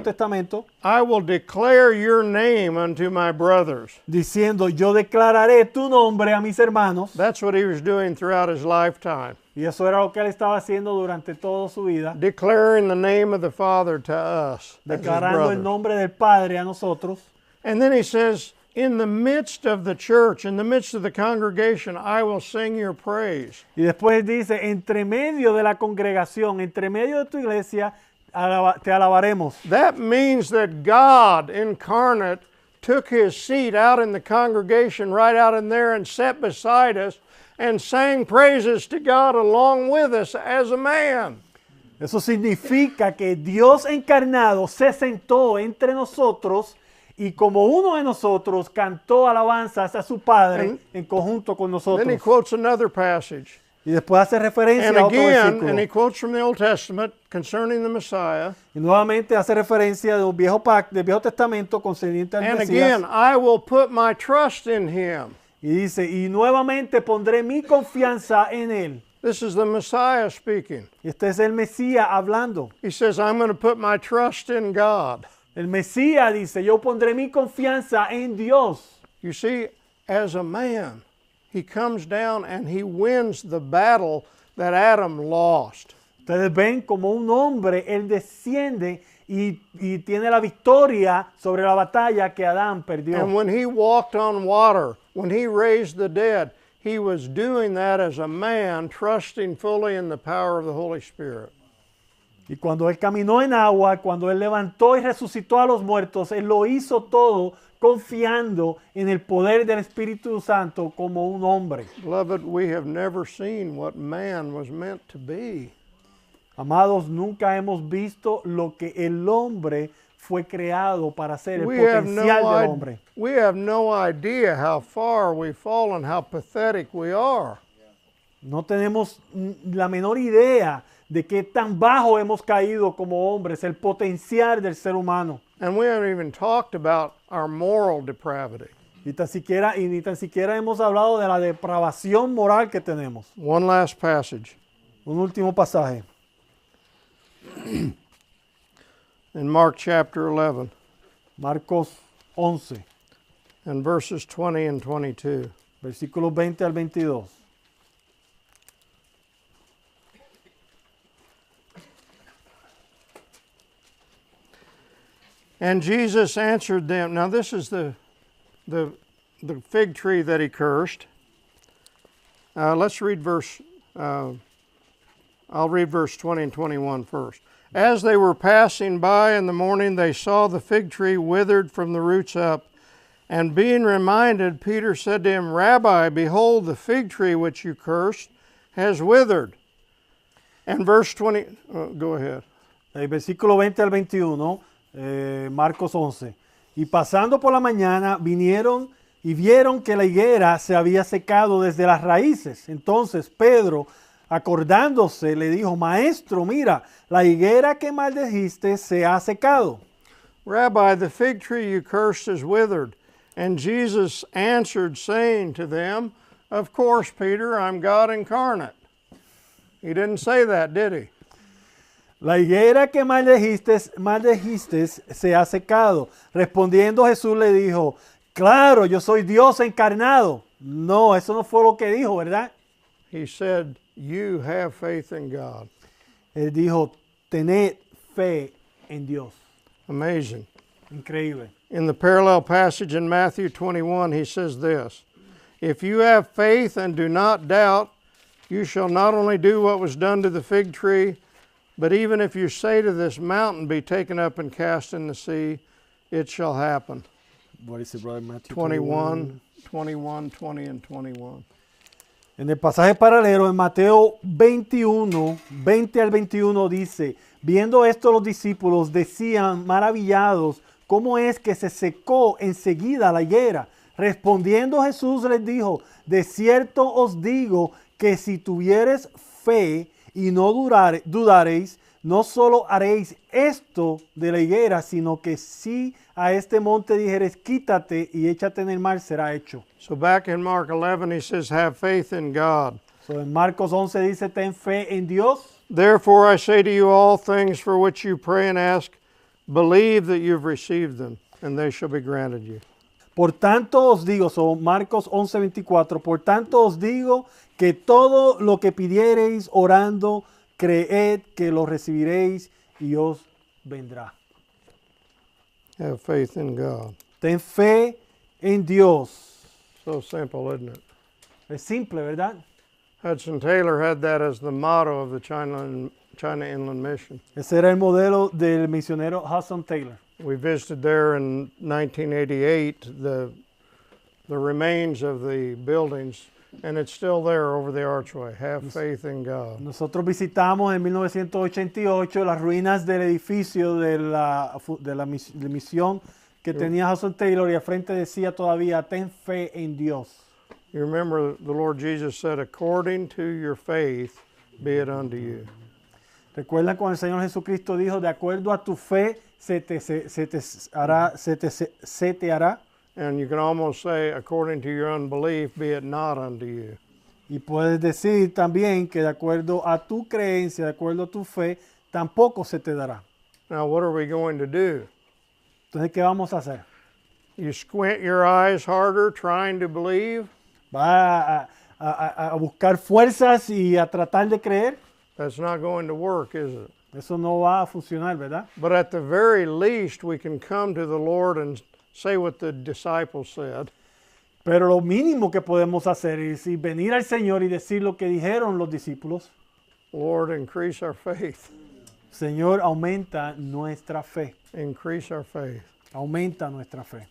Testamento, I will declare your name unto my brothers. diciendo, yo declararé tu nombre a mis hermanos. That's what he was doing throughout his lifetime. Y eso era lo que él estaba haciendo durante toda su vida, Declaring the name of the Father to us. as his declarando el brothers. nombre del Padre a nosotros. And then he says, in the midst of the church, in the midst of the congregation, I will sing your praise. Y después dice, entre medio de la congregación, entre medio de tu iglesia, te alabaremos. That means that God incarnate took his seat out in the congregation, right out in there, and sat beside us and sang praises to God along with us as a man. Eso significa que Dios encarnado se sentó entre nosotros y como uno de nosotros cantó alabanzas a su Padre en conjunto con Then he nosotros. quotes another passage. Y después hace referencia And a otro again, versículo. and he quotes from the Old Testament concerning the Messiah. Y nuevamente hace referencia del Viejo Testamento concerniente al And Mesías. again, I will put my trust in him. Y dice, y nuevamente pondré mi confianza en Él. This is the Messiah speaking. Y este es el Mesías hablando. He says, I'm going to put my trust in God. El Mesías dice, yo pondré mi confianza en Dios. You see, as a man, he comes down and he wins the battle that Adam lost. Ustedes ven como un hombre, él desciende y tiene la victoria sobre la batalla que Adán perdió. And when he walked on water, when he raised the dead, he was doing that as a man, trusting fully in the power of the Holy Spirit. Y cuando él caminó en agua, cuando él levantó y resucitó a los muertos, él lo hizo todo confiando en el poder del Espíritu Santo como un hombre. Beloved, we have never seen what man was meant to be. Amados, nunca hemos visto lo que el hombre fue creado para ser, el We have, potencial no del hombre. we have no idea how far we've fallen, how pathetic we are. No tenemos la menor idea de qué tan bajo hemos caído como hombres, el potencial del ser humano. And we haven't even talked about our moral depravity. Ni tan siquiera hemos hablado de la depravación moral que tenemos. One last passage Un último pasaje. in Mark chapter 11 Marcos 11, and verses 20 and 22. versículos 20 al 22. And Jesus answered them. Now this is the fig tree that he cursed. Let's read verse. I'll read verse 20 and 21 first. As they were passing by in the morning, they saw the fig tree withered from the roots up. And being reminded, Peter said to him, Rabbi, behold, the fig tree which you cursed has withered. And verse 20, go ahead. El versículo 20 al 21, Marcos 11. Y pasando por la mañana vinieron y vieron que la higuera se había secado desde las raíces. Entonces Pedro, acordándose, le dijo, Maestro, mira, la higuera que maldijiste se ha secado. Rabbi, the fig tree you cursed is withered. And Jesus answered, saying to them, Of course, Peter, I'm God incarnate. He didn't say that, did he? La higuera que maldijiste se ha secado. Respondiendo Jesús le dijo, claro, yo soy Dios encarnado. No, eso no fue lo que dijo, ¿verdad? He said, you have faith in God. Él dijo, tened fe en Dios. Amazing. Increíble. In the parallel passage in Matthew 21, he says this, if you have faith and do not doubt, you shall not only do what was done to the fig tree, but even if you say to this mountain, be taken up and cast in the sea, it shall happen. What is it, brother? Matthew 21, 20 and 21. En el pasaje paralelo en Mateo 21, 20 al 21 dice, viendo esto los discípulos decían maravillados, ¿cómo es que se secó enseguida la higuera? Respondiendo Jesús les dijo, de cierto os digo que si tuviereis fe y no dudaréis, no solo haréis esto de la higuera, sino que si a este monte dijeres, quítate y échate en el mar, será hecho. So back in Mark 11, he says, have faith in God. So en Marcos 11 dice, ten fe en Dios. Therefore I say to you, all things for which you pray and ask, believe that you've received them, and they shall be granted you. Por tanto os digo, so Marcos 11:24, por tanto os digo que todo lo que pidiereis orando, creed que lo recibiréis y os vendrá. Have faith in God. Ten fe en Dios. So simple, isn't it? Es simple, ¿verdad? Hudson Taylor had that as the motto of the China Inland Mission. Ese era el modelo del misionero Hudson Taylor. We visited there in 1988, the remains of the buildings, and it's still there over the archway. Have faith in God. Nosotros visitamos en 1988 las ruinas del edificio de la misión que tenía Hudson Taylor y al frente decía todavía, ten fe en Dios. You remember the Lord Jesus said, according to your faith, be it unto you. Recuerdan cuando el Señor Jesucristo dijo, de acuerdo a tu fe se te hará. And you can almost say, according to your unbelief, be it not unto you. Y puedes decir también que de acuerdo a tu creencia, de acuerdo a tu fe, tampoco se te dará. Now, what are we going to do? Entonces, ¿qué vamos a hacer? You squint your eyes harder trying to believe? ¿Va a buscar fuerzas y a tratar de creer? That's not going to work, is it? Eso no va a funcionar, ¿verdad? But at the very least, we can come to the Lord and say what the disciples said. Pero lo mínimo que podemos hacer es venir al Señor y decir lo que dijeron los discípulos. Lord, increase our faith. Señor, aumenta nuestra fe. Increase our faith. Aumenta nuestra fe.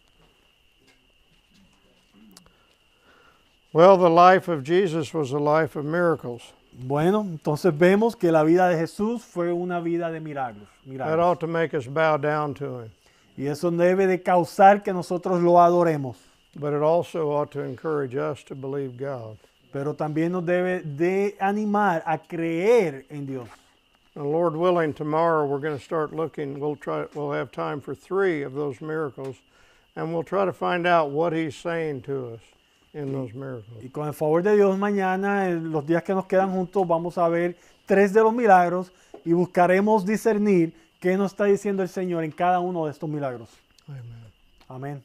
Well, the life of Jesus was a life of miracles. Bueno, entonces vemos que la vida de Jesús fue una vida de milagros. That ought to make us bow down to him. Y eso debe de causar que nosotros lo adoremos. But it also ought to encourage us to believe God. Pero también nos debe de animar a creer en Dios. And Lord willing, tomorrow we're going to start looking. We'll have time for 3 of those miracles, and we'll try to find out what he's saying to us in those miracles. Y con el favor de Dios, mañana, en los días que nos quedan juntos, vamos a ver 3 de los milagros y buscaremos discernir qué nos está diciendo el Señor en cada uno de estos milagros. Amen. Amén.